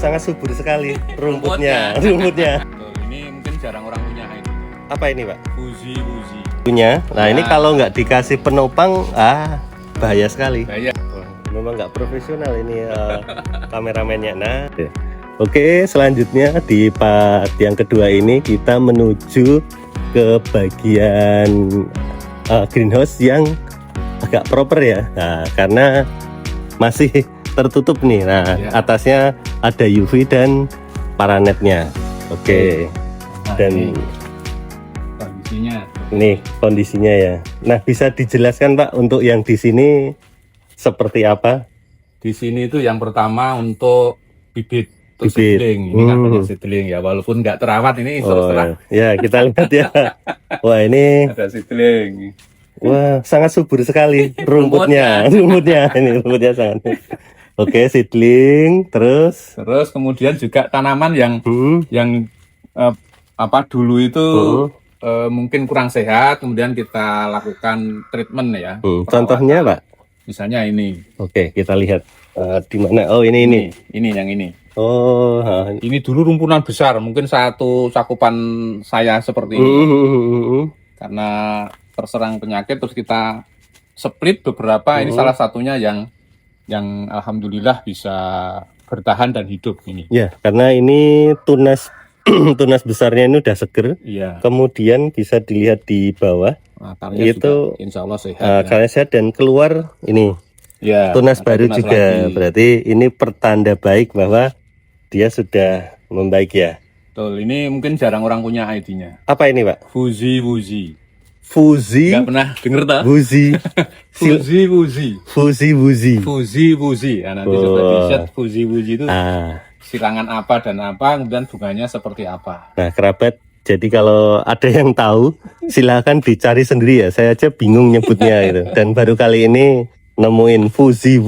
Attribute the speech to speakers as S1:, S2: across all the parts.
S1: sangat subur sekali rumputnya. Rumputnya.
S2: Ini mungkin jarang orang punya ini.
S1: Apa ini, Pak?
S2: Fuzi.
S1: Punya. Nah, ini kalau nggak dikasih penopang, bahaya sekali.
S2: Bahaya.
S1: Wah, memang nggak profesional ini kameramennya. Nah, oke, selanjutnya di part yang kedua ini kita menuju ke bagian greenhouse yang agak proper ya. Nah, karena masih tertutup nih. Nah,
S2: Ya.
S1: atasnya ada UV dan paranetnya. Oke.
S2: Nah,
S1: Dan
S2: kondisinya.
S1: ini kondisinya ya. Nah, bisa dijelaskan Pak untuk yang di sini seperti apa?
S2: Di sini itu yang pertama untuk bibit
S1: Bibit.
S2: untuk seedling. Ini kan banyak seedling ya, walaupun nggak terawat ini terserah.
S1: Ya, kita lihat ya. Wah, ini
S2: Ada seedling.
S1: wah sangat subur sekali rumputnya. Rumputnya ini rumputnya sangat. Oke, seedling, terus
S2: Terus kemudian juga tanaman yang dulu itu mungkin kurang sehat, kemudian kita lakukan treatment ya.
S1: contohnya Pak.
S2: Misalnya ini.
S1: Oke, kita lihat di mana. Oh, ini.
S2: Ini yang ini.
S1: Oh,
S2: Ini dulu rumpunan besar, mungkin satu cakupan saya seperti ini. Karena terserang penyakit terus kita split beberapa. Ini salah satunya yang alhamdulillah bisa bertahan dan hidup ini.
S1: Ya, karena ini tunas tunas besarnya ini udah seger.
S2: Iya.
S1: Kemudian bisa dilihat di bawah.
S2: Akarnya
S1: Itu
S2: juga insya Allah sehat.
S1: akarnya sehat dan keluar ini
S2: Ya,
S1: tunas
S2: ada
S1: baru
S2: tunas
S1: juga.
S2: lagi.
S1: Berarti ini pertanda baik bahwa dia sudah membaik ya.
S2: Betul, ini mungkin jarang orang punya ID-nya.
S1: Apa ini Pak?
S2: Fuzi.
S1: Fuzi
S2: Nggak pernah denger tak?
S1: Buzi
S2: Fuzi.
S1: Fuzi.
S2: Ya, nanti coba di-set Fuzi itu
S1: Ah,
S2: silangan apa dan apa, kemudian bunganya seperti apa.
S1: nah kerabat, jadi kalau ada yang tahu silakan dicari sendiri ya. Saya aja bingung nyebutnya gitu. Dan baru kali ini nemuin Fuzi.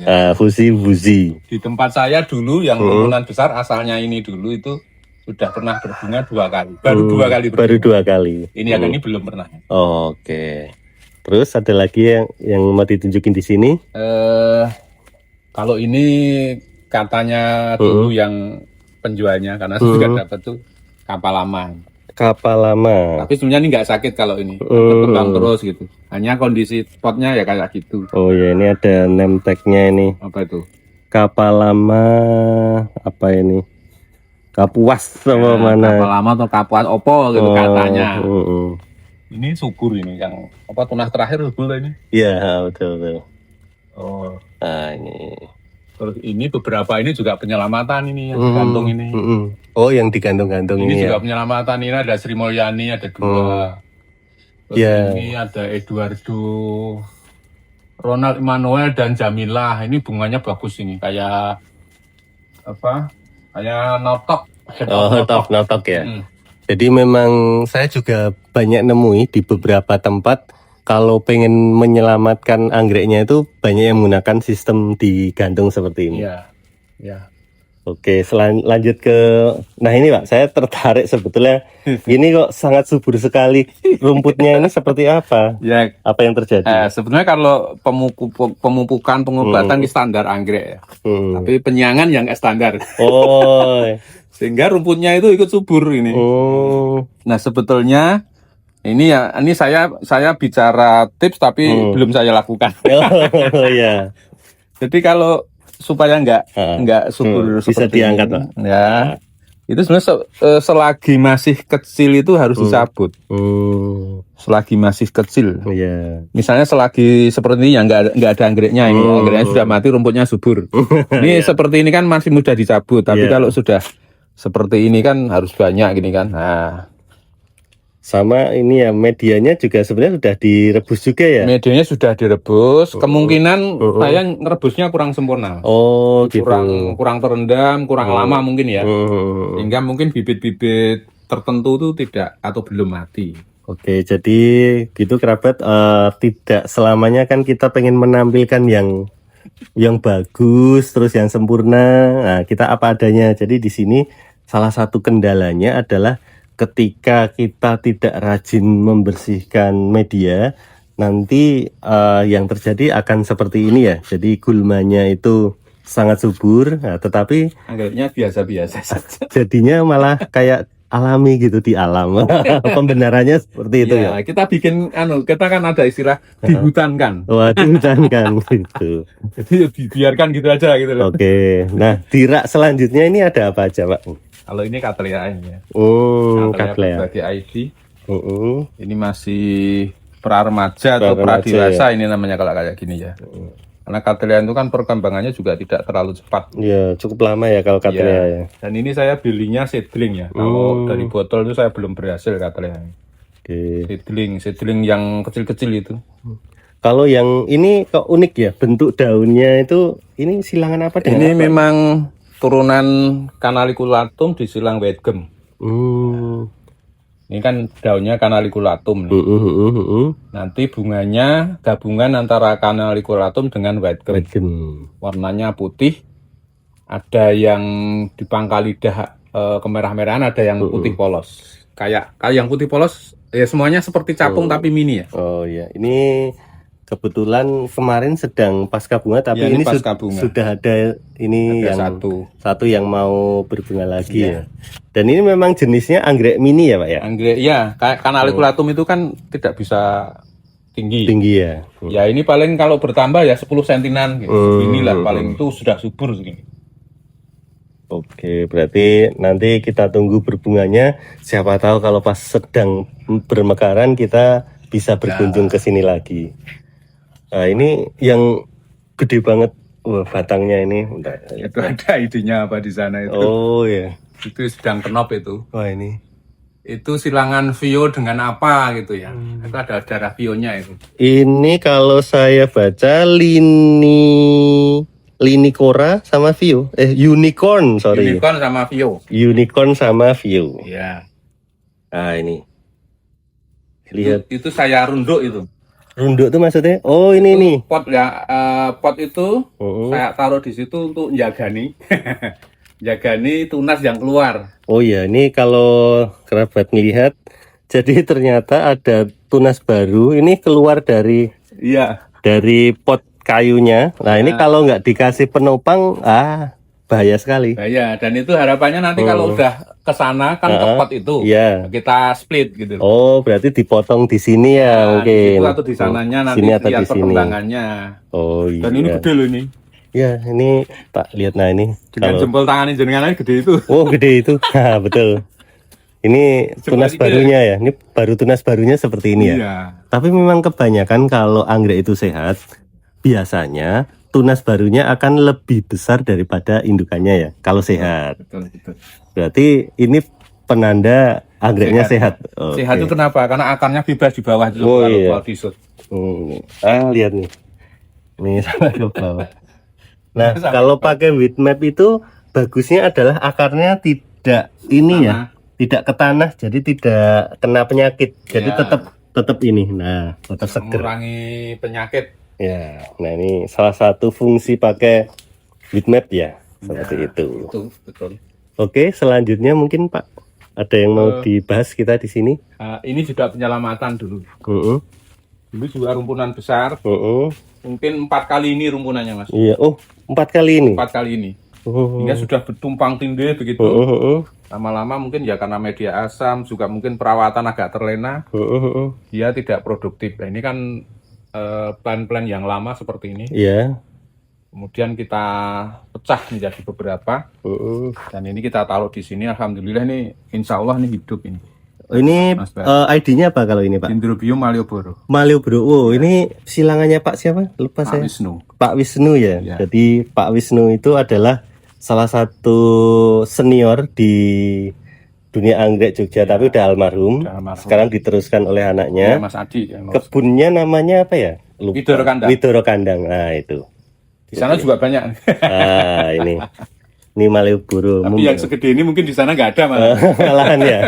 S2: Ya.
S1: Fuzi.
S2: Di tempat saya dulu yang rumpunan besar asalnya ini dulu itu sudah pernah berbunga 2 kali. Baru 2 kali berbunga.
S1: Baru 2 kali.
S2: Ini yang ini belum pernah.
S1: Oke. Terus ada lagi yang mau ditunjukin di sini?
S2: Kalau ini katanya dulu yang penjualnya karena saya juga dapat tuh kapal lama.
S1: Kapal lama.
S2: Tapi sebenarnya ini nggak sakit kalau ini, berkembang terus gitu. Hanya kondisi potnya ya kayak gitu.
S1: Oh ya, ini ada name tag-nya ini.
S2: Apa itu?
S1: Kapal lama apa ini? Kapuas sama mana?
S2: Kapal lama atau kapuas opo gitu katanya.
S1: Mm-mm.
S2: Ini subur ini yang apa tunas terakhir subur ini.
S1: Iya, betul.
S2: Oh.
S1: Nah, ini.
S2: Terus ini beberapa ini juga penyelamatan ini yang digantung ini.
S1: Oh, yang digantung-gantung
S2: Ini
S1: ini
S2: juga
S1: ya.
S2: penyelamatan ini ada Sri Mulyani ada 2. Terus
S1: Ya.
S2: ini ada Eduardo, Ronald Emmanuel dan Jamila. Ini bunganya bagus ini kayak apa? Kayak notok.
S1: Oh, notok ya.
S2: Hmm.
S1: Jadi memang saya juga banyak nemui di beberapa tempat kalau pengen menyelamatkan anggreknya itu banyak yang menggunakan sistem digantung seperti ini.
S2: Iya. Ya.
S1: Oke, lanjut ke, nah ini Pak, saya tertarik sebetulnya. Ini kok sangat subur sekali. Rumputnya ini seperti apa?
S2: Ya.
S1: Apa yang terjadi?
S2: Sebenarnya kalau pemupukan pengobatan ini standar anggrek ya. Tapi penyiangan yang nggak standar.
S1: Oh.
S2: Sehingga rumputnya itu ikut subur ini.
S1: Oh.
S2: Nah sebetulnya ini saya bicara tips tapi belum saya lakukan.
S1: Oh ya.
S2: Jadi kalau supaya nggak subur
S1: bisa
S2: seperti
S1: diangkat
S2: ini,
S1: Pak.
S2: ya itu sebenarnya selagi masih kecil itu harus dicabut. Selagi masih kecil.
S1: Iya.
S2: Misalnya selagi seperti ini yang nggak ada anggreknya ini, anggreknya sudah mati, rumputnya subur. Ini seperti ini kan masih mudah dicabut, tapi kalau sudah seperti ini kan harus banyak gini kan. Nah,
S1: sama ini ya, medianya juga sebenarnya sudah direbus juga ya.
S2: medianya sudah direbus, kemungkinan saya ngerebusnya kurang sempurna.
S1: Oh, gitu.
S2: Kurang terendam, kurang lama mungkin ya. Sehingga mungkin bibit-bibit tertentu itu tidak atau belum mati.
S1: Oke, jadi gitu kerabat, tidak selamanya kan kita pengen menampilkan yang bagus terus yang sempurna. Nah, kita apa adanya. Jadi di sini salah satu kendalanya adalah ketika kita tidak rajin membersihkan media, nanti yang terjadi akan seperti ini ya. Jadi gulmanya itu sangat subur, nah, tetapi
S2: Anggreknya biasa-biasa saja.
S1: jadinya malah kayak alami gitu di alam. Pembenarannya seperti itu ya.
S2: Ya, kita bikin kita kan ada istilah dihutankan.
S1: Waduh, kan gitu.
S2: Jadi ya dibiarkan gitu aja gitu loh.
S1: Oke, nah di rak selanjutnya ini ada apa aja, Pak?
S2: Kalau ini Cattleya ini ya.
S1: Cattleya.
S2: Berbagai ID.
S1: Uh-uh.
S2: Ini masih pra-remaja atau
S1: Pra-remaja,
S2: pra-dewasa ini namanya kalau kayak gini ya. Karena Cattleya itu kan perkembangannya juga tidak terlalu cepat.
S1: Ya, cukup lama ya kalau Cattleya ya.
S2: Dan ini saya belinya seedling ya. Kalau dari botol itu saya belum berhasil Cattleya.
S1: Oke.
S2: Seedling yang kecil-kecil itu.
S1: Kalau yang ini kok unik ya, bentuk daunnya itu ini silangan apa dengan
S2: Ini
S1: apa?
S2: memang turunan Canaliculatum disilang white gum. Ini kan daunnya Canaliculatum nih. Nanti bunganya gabungan antara Canaliculatum dengan white gum. Warnanya putih. Ada yang di pangkal lidah kemerah-merahan, ada yang putih polos. Kayak yang putih polos ya semuanya seperti capung tapi mini ya.
S1: Oh iya, ini kebetulan kemarin sedang pasca bunga, tapi
S2: Ya,
S1: ini
S2: pasca bunga.
S1: sudah ada ini
S2: Ada
S1: yang satu yang mau berbunga lagi ya. Dan ini memang jenisnya anggrek mini ya, Pak ya?
S2: Anggrek ya, kayak Canaliculatum itu kan tidak bisa tinggi.
S1: Tinggi ya.
S2: Ya ini paling kalau bertambah ya 10 sentinan gitu. Inilah paling itu sudah subur segini.
S1: Oke, berarti nanti kita tunggu berbunganya. Siapa tahu kalau pas sedang bermekaran kita bisa berkunjung ke sini lagi. Nah, ini yang gede banget. Wah, batangnya ini.
S2: Itu ada idenya apa di sana itu.
S1: Oh ya.
S2: Itu sedang kenop itu.
S1: Wah, ini.
S2: Itu silangan Vio dengan apa gitu ya. Itu ada darah Vio-nya itu.
S1: Ini kalau saya baca Linicora sama Vio. Unicorn, sorry.
S2: Unicorn sama Vio.
S1: Unicorn sama Vio.
S2: Iya.
S1: Nah, ini. Lihat.
S2: Itu saya runduk itu.
S1: Runduk tuh maksudnya? Oh, ini nih.
S2: Pot ya, pot itu saya taruh di situ untuk jagani. Jagani tunas yang keluar.
S1: Oh iya, ini kalau kerabat melihat, jadi ternyata ada tunas baru. Ini keluar dari pot kayunya. Nah, ini kalau nggak dikasih penopang, bahaya sekali.
S2: Bahaya. Dan itu harapannya nanti kalau udah ke sana kan ke pot itu, kita split gitu.
S1: Oh, berarti dipotong di sini ya mungkin.
S2: Itu atau di sananya nanti
S1: sini atau
S2: lihat
S1: di sini.
S2: perkembangannya.
S1: Oh iya.
S2: Dan ini gede loh ini.
S1: Ya, ini tak lihat nah ini.
S2: Dengan jempol tangan jenengan aja gede itu.
S1: Oh, gede itu. Nah, betul. Ini tunas barunya ya. Ini baru tunas barunya seperti ini ya.
S2: Iya.
S1: Tapi memang kebanyakan kalau anggrek itu sehat, biasanya tunas barunya akan lebih besar daripada indukannya ya. Kalau sehat.
S2: Betul.
S1: Berarti ini penanda anggreknya sehat.
S2: Sehat itu kenapa? Karena akarnya bebas di bawah itu kalau disut.
S1: Lihat nih. Ini sampai ke bawah. Nah, kalau pakai weed map itu bagusnya adalah akarnya tidak ini ya, tidak ke tanah, jadi tidak kena penyakit. Jadi tetap ini. Nah, tetap seger.
S2: Mengurangi penyakit.
S1: Ya. Nah, ini salah satu fungsi pakai weed map ya, seperti itu.
S2: Itu betul.
S1: Oke, selanjutnya mungkin Pak ada yang mau dibahas kita di sini.
S2: Ini juga penyelamatan dulu. Dulu juga rumpunan besar. Mungkin 4 kali ini rumpunannya Mas.
S1: Iya, 4 kali ini.
S2: 4 kali ini. Hingga sudah bertumpang tindih begitu. Lama-lama mungkin ya karena media asam, juga mungkin perawatan agak terlena. Dia tidak produktif. Nah, ini kan plan-plan yang lama seperti ini.
S1: Iya.
S2: Kemudian kita pecah menjadi beberapa. Dan ini kita taruh di sini. Alhamdulillah ini insya Allah ini hidup ini.
S1: Ini ID-nya apa kalau ini Pak?
S2: Dendrobium Malioboro.
S1: Malioboro. Ini silangannya Pak siapa? Lupa saya.
S2: Wisnu.
S1: Pak Wisnu ya. Jadi Pak Wisnu itu adalah salah satu senior di dunia anggrek Jogja, tapi udah almarhum. Sekarang diteruskan oleh anaknya.
S2: Mas Adi.
S1: Kebunnya namanya apa ya? Lupa.
S2: Widoro Kandang.
S1: Widoro Kandang. Nah, itu.
S2: Di sana juga banyak.
S1: Ini. Ini Malioboro.
S2: Tapi yang segede ini mungkin di sana nggak ada malah.
S1: Malahan ya.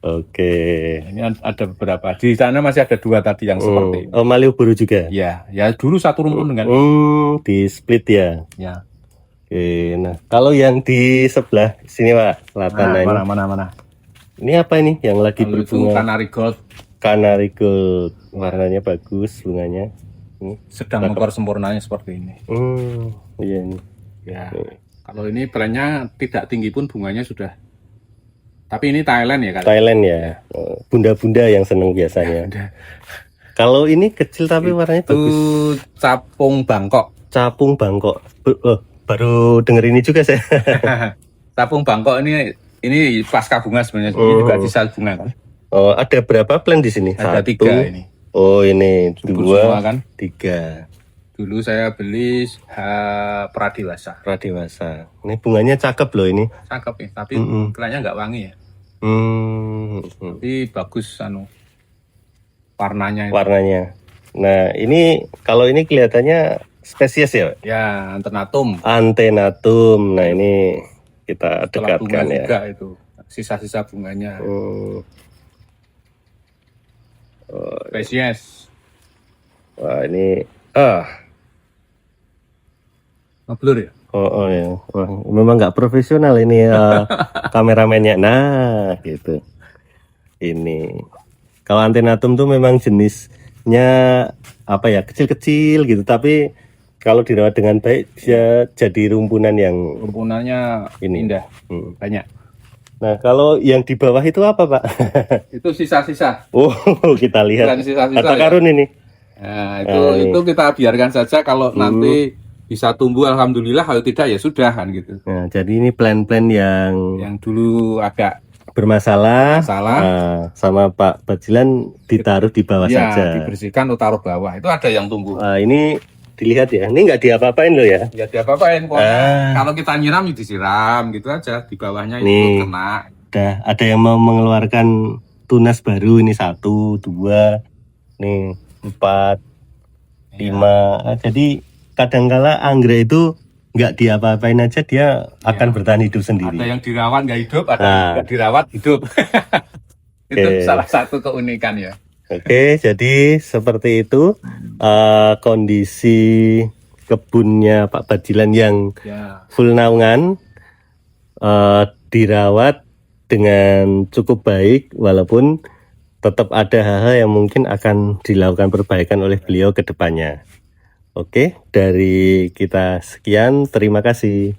S1: Oke.
S2: Ini ada beberapa. Di sana masih ada 2 tadi yang seperti ini.
S1: Oh, Malioboro juga.
S2: Ya dulu satu rumpun dengan.
S1: Di split ya.
S2: Ya.
S1: Oke. Nah, kalau yang di sebelah sini Pak, selatan ini.
S2: Mana.
S1: Ini apa ini yang lagi
S2: Kalau itu
S1: berbunga?
S2: Canary Gold.
S1: Canary Gold. Warnanya bagus bunganya.
S2: Sedang mempersempurnanya seperti ini.
S1: Iya ini.
S2: Ya, kalau ini brandnya tidak tinggi pun bunganya sudah. Tapi ini Thailand ya kan?
S1: Thailand ya. Oh, bunda-bunda yang seneng biasanya. Kalau ini kecil tapi warnanya
S2: Itu
S1: bagus.
S2: capung Bangkok.
S1: Capung Bangkok. Baru denger ini juga saya.
S2: Capung Bangkok ini pasca bunga sebenarnya. Ini juga sisa bunga kan?
S1: Oh, ada berapa plant di sini?
S2: Ada 3 ini.
S1: Oh, ini
S2: Subur
S1: 2,
S2: semua kan?
S1: 3.
S2: Dulu saya beli pradewasa.
S1: Pradewasa. Ini bunganya cakep loh ini.
S2: Cakep ya, tapi kelihatannya nggak wangi ya. Tapi bagus warnanya itu.
S1: Warnanya. Nah, ini kalau ini kelihatannya spesies ya, Pak?
S2: Ya, antenatum.
S1: Antenatum. Nah, ini kita
S2: Setelah
S1: dekatkan
S2: bunga
S1: ya.
S2: juga itu. Sisa-sisa bunganya. Spesies.
S1: Wah, ini
S2: Ngeblur ya?
S1: Oh ya. Wah, memang nggak profesional ini kameramennya. Nah, gitu. Ini. Kalau antenatum tuh memang jenisnya apa ya, kecil-kecil gitu, tapi kalau dirawat dengan baik dia jadi rumpunan yang
S2: Rumpunannya indah, banyak.
S1: Nah, kalau yang di bawah itu apa, Pak?
S2: Itu sisa-sisa.
S1: Oh, kita lihat.
S2: Bukan sisa-sisa
S1: Harta
S2: ya.
S1: karun ini.
S2: Nah, itu kita biarkan saja kalau nanti bisa tumbuh alhamdulillah, kalau tidak ya sudah kan gitu.
S1: Nah, jadi ini plan-plan yang
S2: dulu agak
S1: bermasalah,
S2: Masalah.
S1: Sama Pak Bajilan ditaruh di bawah
S2: ya
S1: saja.
S2: dibersihkan atau taruh bawah. Itu ada yang tumbuh.
S1: Ini dilihat ya, ini nggak diapa-apain loh ya.
S2: Ya diapa-apain kok. Kalau kita nyiram ya disiram gitu aja. Di bawahnya
S1: Nih.
S2: itu kena.
S1: Ada yang mau mengeluarkan tunas baru, ini 1, 2, nih 4, 5. Jadi kadangkala anggrek itu nggak diapa-apain aja dia akan bertahan hidup sendiri.
S2: Ada yang dirawat nggak hidup, ada yang nggak dirawat hidup. Itu salah satu keunikan ya.
S1: Oke, jadi seperti itu kondisi kebunnya Pak Bajilan yang full naungan, dirawat dengan cukup baik, walaupun tetap ada hal-hal yang mungkin akan dilakukan perbaikan oleh beliau ke depannya. Oke, dari kita sekian, terima kasih.